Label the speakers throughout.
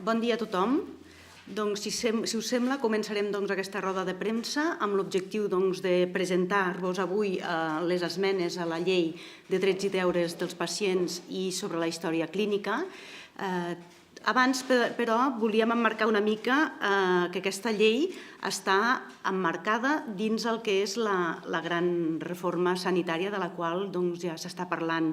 Speaker 1: Bon dia a tothom. Si us sembla, començarem aquesta roda de premsa amb l'objectiu de presentar-vos avui les esmenes a la llei de drets i deures dels pacients i sobre la història clínica. Abans, però, volíem emmarcar una mica que aquesta llei està emmarcada dins el que és la gran reforma sanitària de la qual ja s'està parlant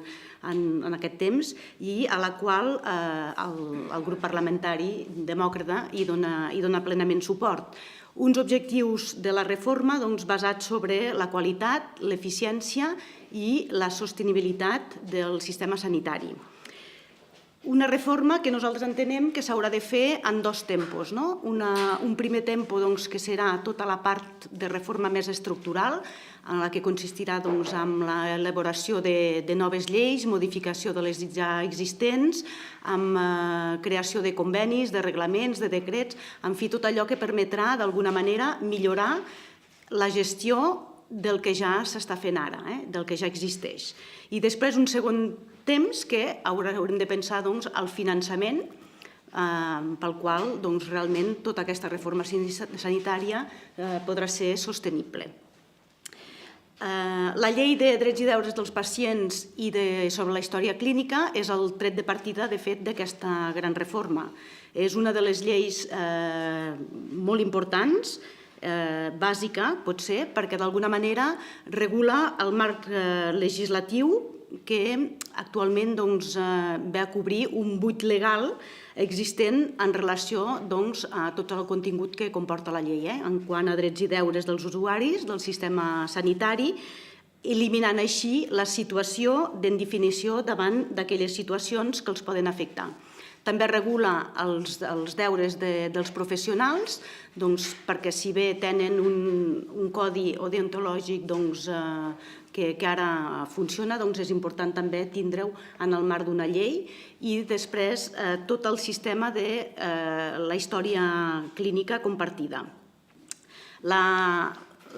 Speaker 1: en aquest temps i a la qual el grup parlamentari demòcrata hi dona plenament suport. Uns objectius de la reforma basats sobre la qualitat, l'eficiència i la sostenibilitat del sistema sanitari. Una reforma que nosaltres entenem que s'haurà de fer en dos tempos. Un primer tempo que serà tota la part de reforma més estructural, en la que consistirà en l'elaboració de noves lleis, modificació de les ja existents, amb creació de convenis, de reglaments, de decrets, en fi, tot allò que permetrà d'alguna manera millorar la gestió del que ja s'està fent ara, del que ja existeix. I després un segon temps que haurem de pensar al finançament pel qual realment tota aquesta reforma sanitària podrà ser sostenible. La llei de drets i deures dels pacients i sobre la història clínica és el tret de partida, de fet, d'aquesta gran reforma. És una de les lleis molt importants, bàsica, pot ser, perquè d'alguna manera regula el marc legislatiu que actualment ve a cobrir un buit legal existent en relació a tot el contingut que comporta la llei, en quant a drets i deures dels usuaris del sistema sanitari, eliminant així la situació d'indefinició davant d'aquelles situacions que els poden afectar. També regula els deures dels professionals, perquè si bé tenen un codi deontològic que ara funciona, és important també tindre-ho en el marc d'una llei i després tot el sistema de la història clínica compartida. La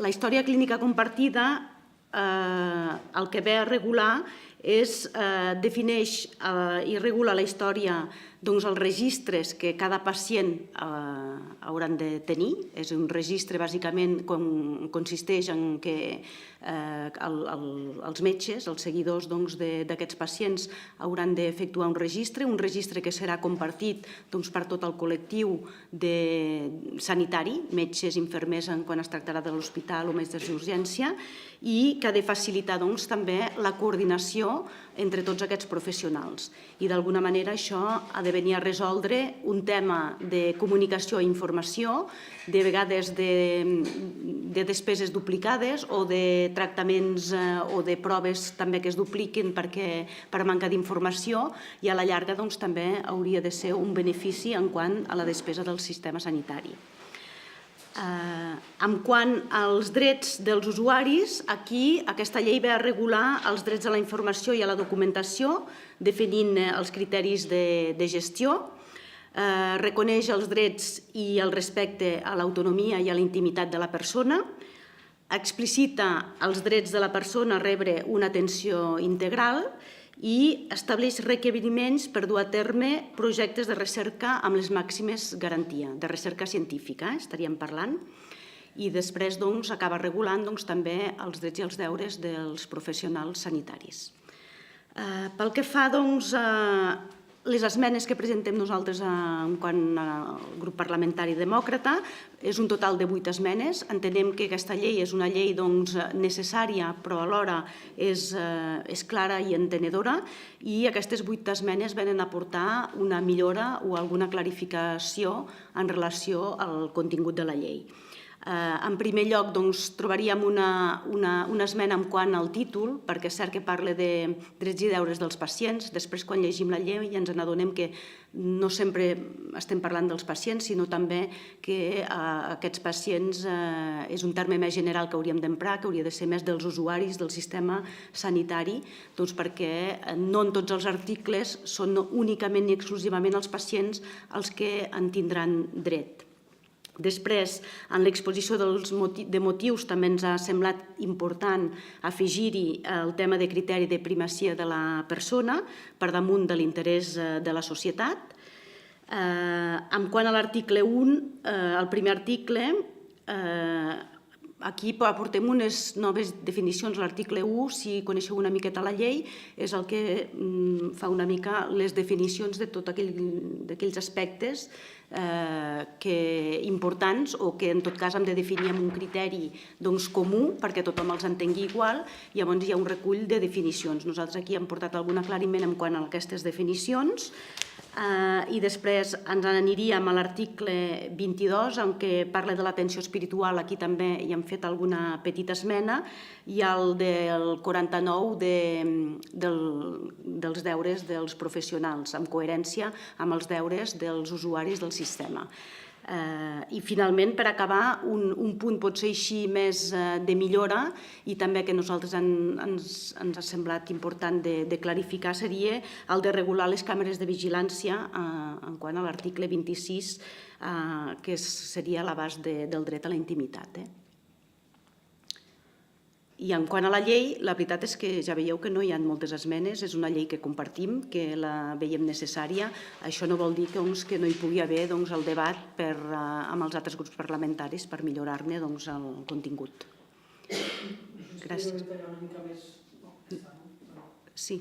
Speaker 1: història clínica compartida el que ve a regular defineix i regula la història els registres que cada pacient hauran de tenir. És un registre, bàsicament, consisteix en què els metges, els seguidors d'aquests pacients hauran d'efectuar un registre que serà compartit per tot el col·lectiu sanitari, metges, infermers, quan es tractarà de l'hospital o mestres d'urgència, i que ha de facilitar també la coordinació entre tots aquests professionals. I d'alguna manera això ha de venir a resoldre un tema de comunicació i informació, de vegades de despeses duplicades o de tractaments o de proves també que es dupliquen per manca d'informació i a la llarga també hauria de ser un benefici en quant a la despesa del sistema sanitari. En quant als drets dels usuaris, aquí aquesta llei ve a regular els drets a la informació i a la documentació, definint els criteris de gestió, reconeix els drets i el respecte a l'autonomia i a la intimitat de la persona, explicita els drets de la persona a rebre una atenció integral i estableix requeriments per dur a terme projectes de recerca amb les màximes garanties, de recerca científica, estaríem parlant, i després acaba regulant també els drets i els deures dels professionals sanitaris. Pel que fa a les esmenes que presentem nosaltres quant al grup parlamentari demòcrata, és un total de 8 esmenes. Entenem que aquesta llei és una llei necessària, però alhora és clara i entenedora, i aquestes 8 esmenes venen a aportar una millora o alguna clarificació en relació al contingut de la llei. En primer lloc, trobaríem una esmena en quant al títol, perquè és cert que parla de drets i deures dels pacients. Després, quan llegim la llei, ens n'adonem que no sempre estem parlant dels pacients, sinó també que aquests pacients és un terme més general que hauríem d'emprar, que hauria de ser més dels usuaris del sistema sanitari, perquè no en tots els articles són únicament i exclusivament els pacients els que en tindran dret. Després, en l'exposició de motius també ens ha semblat important afegir-hi el tema de criteri de primacia de la persona per damunt de l'interès de la societat. En quant a l'article 1, el primer article, aquí aportem unes noves definicions. L'article 1, si coneixeu una miqueta la llei, és el que fa una mica les definicions de tots aquells aspectes importants o que en tot cas hem de definir amb un criteri comú perquè tothom els entengui igual. Llavors hi ha un recull de definicions. Nosaltres aquí hem portat algun aclariment en quant a aquestes definicions. I després ens n'aniríem a l'article 22, en què parla de l'atenció espiritual. Aquí també hi hem fet alguna petita esmena, i el del 49 dels deures dels professionals, en coherència amb els deures dels usuaris del sistema. I finalment, per acabar, un punt potser així més de millora i també que a nosaltres ens ha semblat important de clarificar seria el de regular les càmeres de vigilància en quant a l'article 26, que seria l'abast del dret a la intimitat. I en quant a la llei, la veritat és que ja veieu que no hi ha moltes esmenes, és una llei que compartim, que la veiem necessària. Això no vol dir que no hi pugui haver el debat amb els altres grups parlamentaris per millorar-ne el contingut. Gràcies. Sí.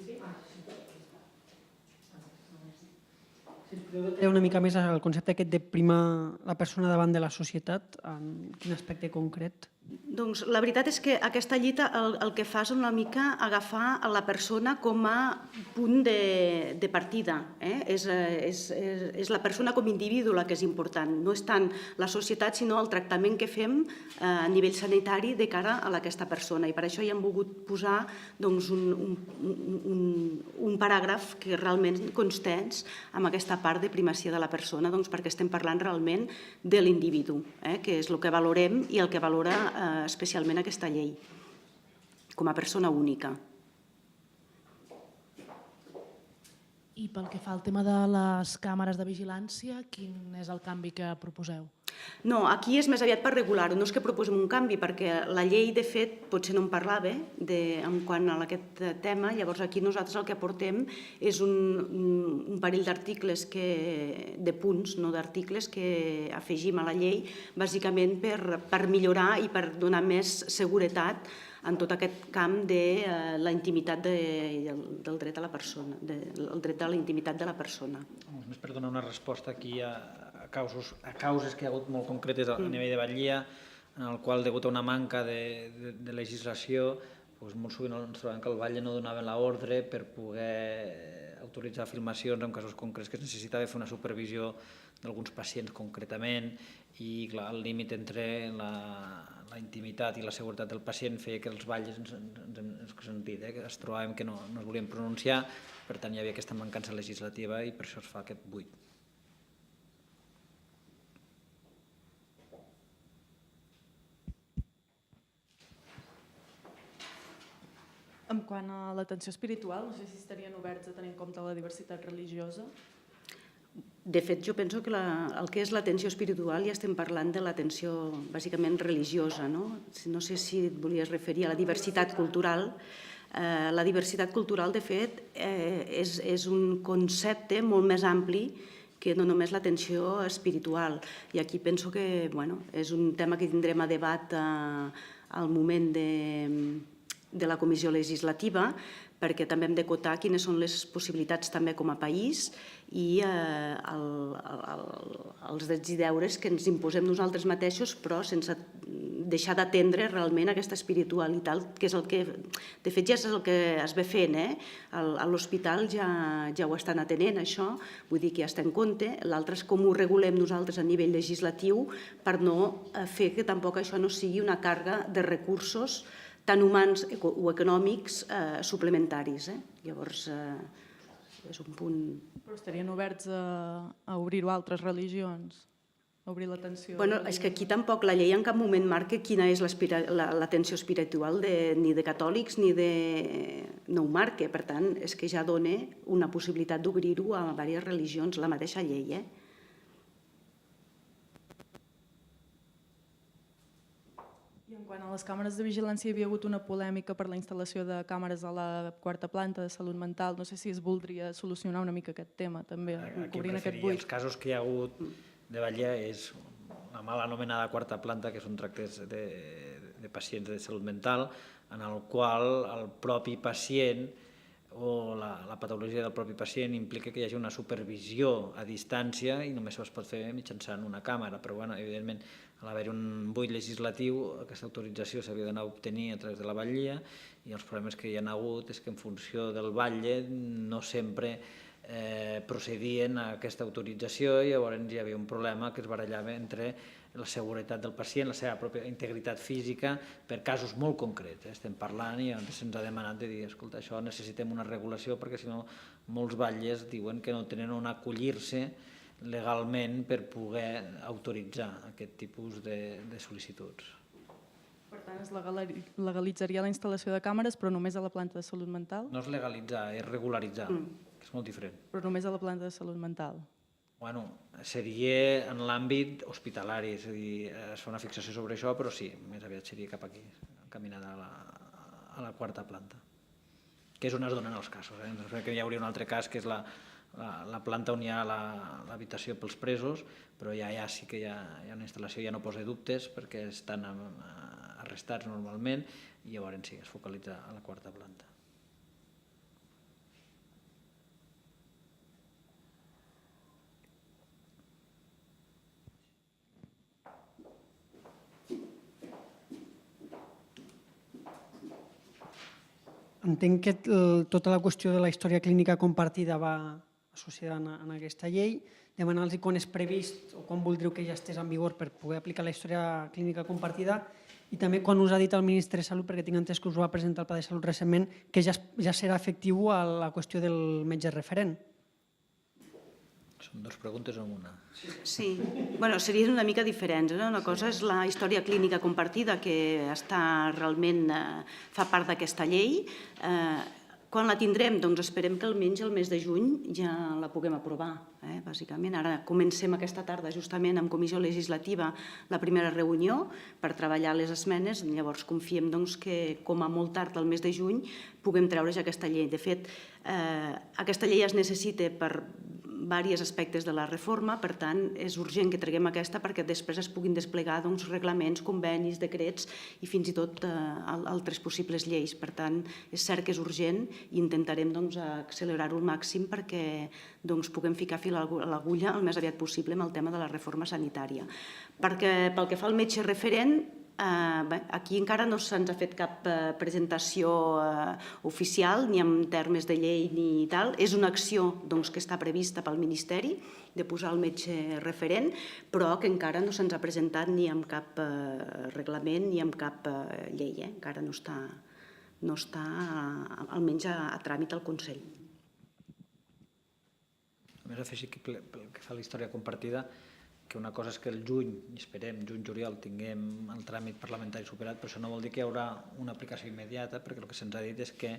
Speaker 2: Detallar una mica més el concepte aquest de primar la persona davant de la societat, en quin aspecte concret?
Speaker 1: Doncs la veritat és que aquesta llei el que fa és una mica agafar la persona com a punt de partida. És la persona com a individu la que és important. No és tant la societat, sinó el tractament que fem a nivell sanitari de cara a aquesta persona. I per això hi hem volgut posar un paràgraf que realment constés amb aquesta part de primacia de la persona, perquè estem parlant realment de l'individu, que és el que valorem i el que valora especialment aquesta llei, com a persona única.
Speaker 3: I pel que fa al tema de les càmeres de vigilància, quin és el canvi que proposeu?
Speaker 1: No, aquí és més aviat per regular-ho, no és que proposem un canvi, perquè la llei, de fet, potser no en parlava en quant a aquest tema. Llavors, aquí nosaltres el que aportem és un parell d'articles, de punts, no d'articles, que afegim a la llei, bàsicament per millorar i per donar més seguretat en tot aquest camp de la intimitat del dret a la persona, el dret a la intimitat de la persona.
Speaker 4: Només per donar una resposta aquí a causes que hi ha hagut molt concretes a nivell de Batllia, en el qual, degut a una manca de legislació, molt sovint ens trobem que el Batlle no donava l'ordre per poder autoritzar filmacions en casos concrets que es necessitava fer una supervisió d'alguns pacients concretament, i clar, el límit entre la intimitat i la seguretat del pacient feia que els batlles ens trobàvem que no es volien pronunciar, per tant hi havia aquesta mancança legislativa i per això es fa aquest buit.
Speaker 3: En quant a l'atenció espiritual, no sé si estarien oberts a tenir en compte la diversitat religiosa.
Speaker 1: De fet, jo penso que el que és l'atenció espiritual ja estem parlant de l'atenció bàsicament religiosa. No sé si et volies referir a la diversitat cultural. La diversitat cultural, de fet, és un concepte molt més ampli que no només l'atenció espiritual. I aquí penso que és un tema que tindrem a debat al moment de la comissió legislativa, perquè també hem d'acotar quines són les possibilitats també com a país i els drets i deures que ens imposem nosaltres mateixos, però sense deixar d'atendre realment aquesta espiritualitat, que és el que, de fet, ja és el que es ve fent. A l'hospital ja ho estan atenent, això, vull dir que ja està en compte. L'altre és com ho regulem nosaltres a nivell legislatiu per no fer que tampoc això no sigui una càrrega de recursos tant humans o econòmics suplementaris. Llavors, és un punt...
Speaker 3: Però estarien oberts a obrir-ho a altres religions? A obrir l'atenció?
Speaker 1: És que aquí tampoc la llei en cap moment marca quina és l'atenció espiritual ni de catòlics ni de... no ho marca. Per tant, és que ja dona una possibilitat d'obrir-ho a diverses religions, la mateixa llei.
Speaker 3: I
Speaker 5: I en quant a les càmeres de vigilància, hi havia hagut una polèmica per la instal·lació de càmeres a la quarta planta de salut mental. No sé si es voldria solucionar una mica aquest tema, també,
Speaker 4: Aquí em
Speaker 5: cobrint aquest
Speaker 4: referia
Speaker 5: buit.
Speaker 4: als casos que hi ha hagut de Batlle és la mal anomenada quarta planta, que són tractes de pacients de salut mental, en el qual el propi pacient o la patologia del propi pacient implica que hi hagi una supervisió a distància i només es pot fer mitjançant una càmera, però bueno, evidentment, a l'haver un buit legislatiu, aquesta autorització s'havia d'anar a obtenir a través de la batllia i els problemes que hi ha hagut és que en funció del batlle no sempre procedien a aquesta autorització i llavors hi havia un problema que es barallava entre la seguretat del pacient, la seva pròpia integritat física, per casos molt concrets. Estem parlant i se'ns ha demanat de dir, escolta, això necessitem una regulació perquè si no molts batlles diuen que no tenen on acollir-se legalment per poder autoritzar aquest tipus de sol·licituds.
Speaker 5: Per tant, es legalitzaria la instal·lació de càmeres, però només a la planta de salut mental?
Speaker 4: No és legalitzar, és regularitzar, que és molt diferent.
Speaker 5: Però només a la planta de salut mental?
Speaker 4: Bueno, seria en l'àmbit hospitalari, és a dir, es fa una fixació sobre això, però sí, més aviat seria cap aquí, encaminada a la quarta planta, que és on es donen els casos. Crec que hi hauria un altre cas, que és la planta on hi ha l'habitació pels presos, però ja sí que hi ha una instal·lació, ja no posa dubtes, perquè estan arrestats normalment, i llavors sí, es focalitza a la quarta planta.
Speaker 2: Entenc que tota la qüestió de la història clínica compartida va associada en aquesta llei. Demanar-los quan és previst o quan voldríeu que ja estés en vigor per poder aplicar la història clínica compartida i també quan us ha dit el ministre de Salut, perquè tinc entès que us ho va presentar el Pla de Salut recentment, que ja serà efectiu a la qüestió del metge referent.
Speaker 4: Són dues preguntes en una.
Speaker 1: Sí, bueno, serien una mica diferents. Una cosa és la història clínica compartida, que realment fa part d'aquesta llei. Quan la tindrem? Doncs esperem que almenys el mes de juny ja la puguem aprovar, bàsicament. Ara comencem aquesta tarda justament amb comissió legislativa la primera reunió per treballar les esmenes, llavors confiem que com a molt tard el mes de juny puguem treure ja aquesta llei. De fet, aquesta llei es necessita per diversos aspectes de la reforma, per tant, és urgent que treguem aquesta perquè després es puguin desplegar reglaments, convenis, decrets i fins i tot altres possibles lleis. Per tant, és cert que és urgent i intentarem accelerar-ho al màxim perquè puguem ficar fil a l'agulla el més aviat possible amb el tema de la reforma sanitària. Perquè pel que fa al metge referent, aquí encara no se'ns ha fet cap presentació oficial, ni en termes de llei ni tal. És una acció que està prevista pel Ministeri de posar el metge referent, però que encara no se'ns ha presentat ni amb cap reglament ni amb cap llei. Encara no està almenys a tràmit al Consell.
Speaker 4: A més, afegir que pel que fa a la història compartida, que una cosa és que el juny, i esperem, juny-juliol, tinguem el tràmit parlamentari superat, però això no vol dir que hi haurà una aplicació immediata, perquè el que se'ns ha dit és que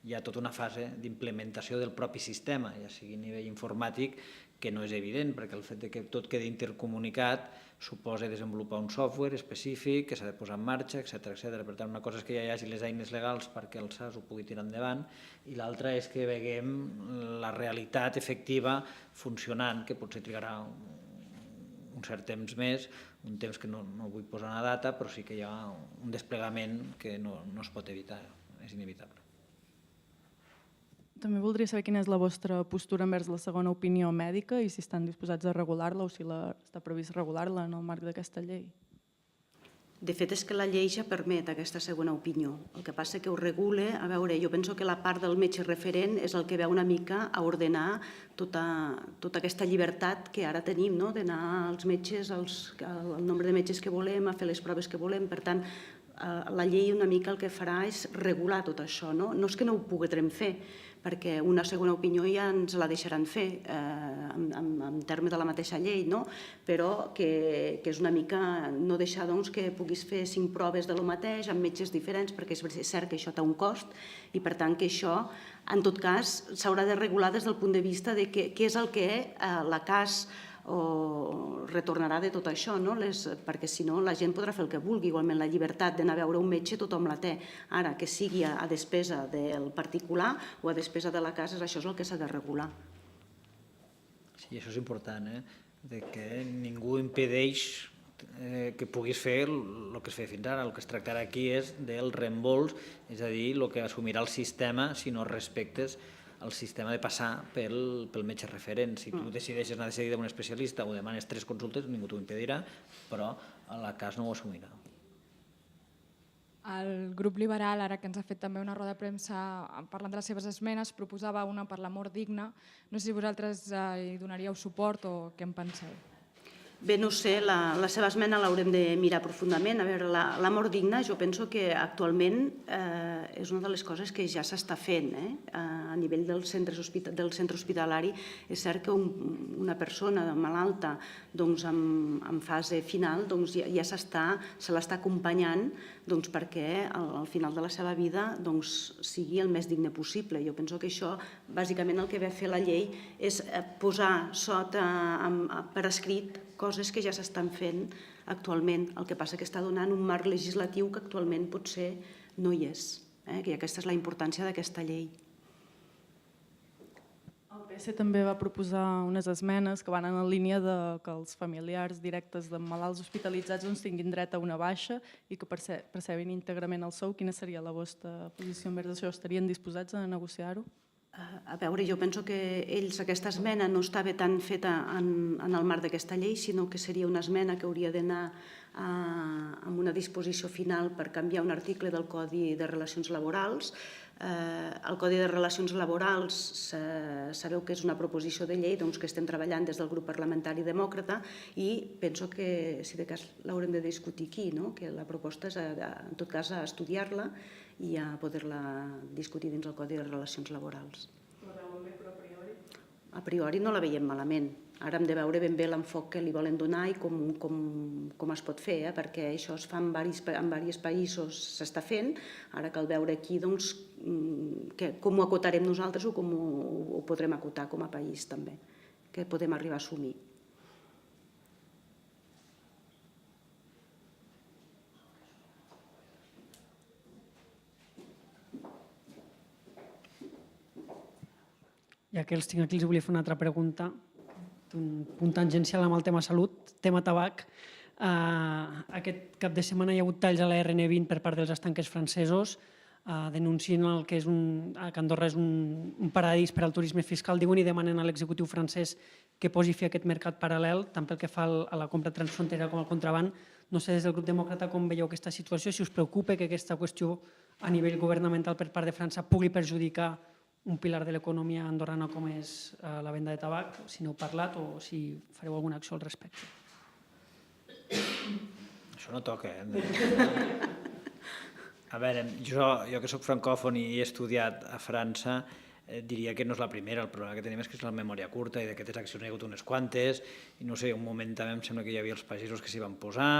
Speaker 4: hi ha tota una fase d'implementació del propi sistema, ja sigui a nivell informàtic, que no és evident, perquè el fet que tot quedi intercomunicat suposa desenvolupar un software específic que s'ha de posar en marxa, etc. Per tant, una cosa és que ja hi hagi les eines legals perquè el SAS ho pugui tirar endavant i l'altra és que veiem la realitat efectiva funcionant, que potser trigarà un cert temps més, un temps que no vull posar una data, però sí que hi ha un desplegament que no es pot evitar, és inevitable.
Speaker 5: També voldria saber quina és la vostra postura envers la segona opinió mèdica i si estan disposats a regular-la o si està previst regular-la en el marc d'aquesta llei.
Speaker 1: De fet, és que la llei ja permet aquesta segona opinió. El que passa que ho regula, a veure, jo penso que la part del metge referent és el que ve una mica a ordenar tota aquesta llibertat que ara tenim, d'anar als metges, al nombre de metges que volem, a fer les proves que volem. Per tant, la llei una mica el que farà és regular tot això. No és que no ho puguem fer, perquè una segona opinió ja ens la deixaran fer en termes de la mateixa llei, però que és una mica no deixar que puguis fer 5 proves de lo mateix amb metges diferents, perquè és cert que això té un cost i per tant que això en tot cas s'haurà de regular des del punt de vista de què és el que la CAS o retornarà de tot això, no? Perquè si no la gent podrà fer el que vulgui. Igualment la llibertat d'anar a veure un metge tothom la té. Ara, que sigui a despesa del particular o a despesa de la casa, això és el que s'ha de regular.
Speaker 4: Sí, això és important, de que ningú impedeix que puguis fer el que es feia fins ara. El que es tractarà aquí és del reembols, és a dir, el que assumirà el sistema si no respectes el sistema de passar pel metge referent. Si tu decideixes anar de seguida amb un especialista o demanes 3 consultes, ningú t'ho impedirà, però a la cas no ho assumirà.
Speaker 6: El grup liberal, ara que ens ha fet també una roda de premsa parlant de les seves esmenes, proposava una per la mort digna. No sé si vosaltres hi donaríeu suport o què en penseu.
Speaker 1: Bé, no sé, la seva esmena l'haurem de mirar profundament. A veure, la mort digna jo penso que actualment és una de les coses que ja s'està fent. A nivell del centre hospitalari és cert que una persona malalta en fase final ja se l'està acompanyant perquè al final de la seva vida sigui el més digne possible. Jo penso que això, bàsicament el que ve a fer la llei és posar per escrit coses que ja s'estan fent actualment. El que passa que està donant un marc legislatiu que actualment potser no hi és. I aquesta és la importància d'aquesta llei.
Speaker 5: El PS també va proposar unes esmenes que van en la línia que els familiars directes de malalts hospitalitzats tinguin dret a una baixa i que percebin íntegrament el sou. Quina seria la vostra posició envers això? Estarien disposats a negociar-ho?
Speaker 1: A veure, jo penso que aquesta esmena no estava tan feta en el marc d'aquesta llei, sinó que seria una esmena que hauria d'anar amb una disposició final per canviar un article del Codi de Relacions Laborals. El Codi de Relacions Laborals sabeu que és una proposició de llei que estem treballant des del grup parlamentari demòcrata i penso que, si de cas, l'haurem de discutir aquí, que la proposta és, en tot cas, a estudiar-la i a poder-la discutir dins el Codi de Relacions Laborals.
Speaker 5: La veuen bé, però a priori?
Speaker 1: A priori no la veiem malament. Ara hem de veure ben bé l'enfoc que li volen donar i com es pot fer, perquè això es fa en diversos països, s'està fent. Ara cal veure aquí com ho acotarem nosaltres o com ho podrem acotar com a país també, que podem arribar a assumir.
Speaker 2: Ja que els tinc aquí, els volia fer una altra pregunta, un punt tangencial amb el tema salut, tema tabac. Aquest cap de setmana hi ha hagut talls a la RN20 per part dels estanques francesos, denuncien que Andorra és un paradís per al turisme fiscal, diuen i demanen a l'executiu francès que posi fi a aquest mercat paral·lel, tant pel que fa a la compra transfronterera com al contraban. No sé, des del grup demòcrata, com veieu aquesta situació, si us preocupa que aquesta qüestió a nivell governamental per part de França pugui perjudicar un pilar de l'economia andorrana com és la venda de tabac, si n'heu parlat o si fareu alguna acció al respecte.
Speaker 4: Això no toca, A veure, jo que soc francòfon i he estudiat a França, diria que no és la primera. El problema que tenim és que és la memòria curta i d'aquestes accions n'hi ha hagut unes quantes i no sé, un moment també em sembla que hi havia els pagesos que s'hi van posar.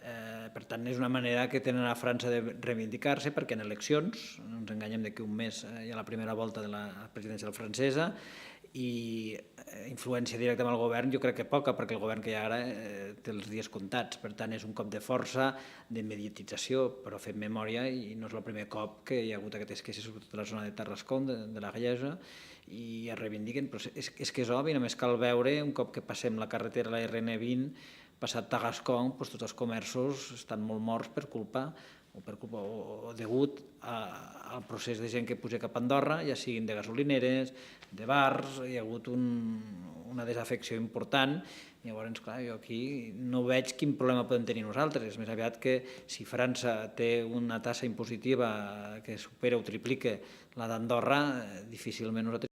Speaker 4: Per tant, és una manera que tenen a França de reivindicar-se perquè en eleccions, no ens enganyem que un mes hi ha la primera volta de la presidència francesa i influència directa amb el govern jo crec que poca, perquè el govern que hi ha ara té els dies comptats. Per tant, és un cop de força, de mediatització, però fent memòria, i no és el primer cop que hi ha hagut aquestes queixes, sobretot a la zona de Tarrascon, de la Gallesa, i es reivindiquen. Però és que és obvi, només cal veure, un cop que passem la carretera, la RN20, passat Tarrascon, tots els comerços estan molt morts per culpa o degut al procés de gent que puja cap a Andorra, ja siguin de gasolineres, de bars, hi ha hagut una desafecció important. Llavors, clar, jo aquí no veig quin problema podem tenir nosaltres. És més aviat que si França té una tassa impositiva que supera o triplica la d'Andorra, difícilment nosaltres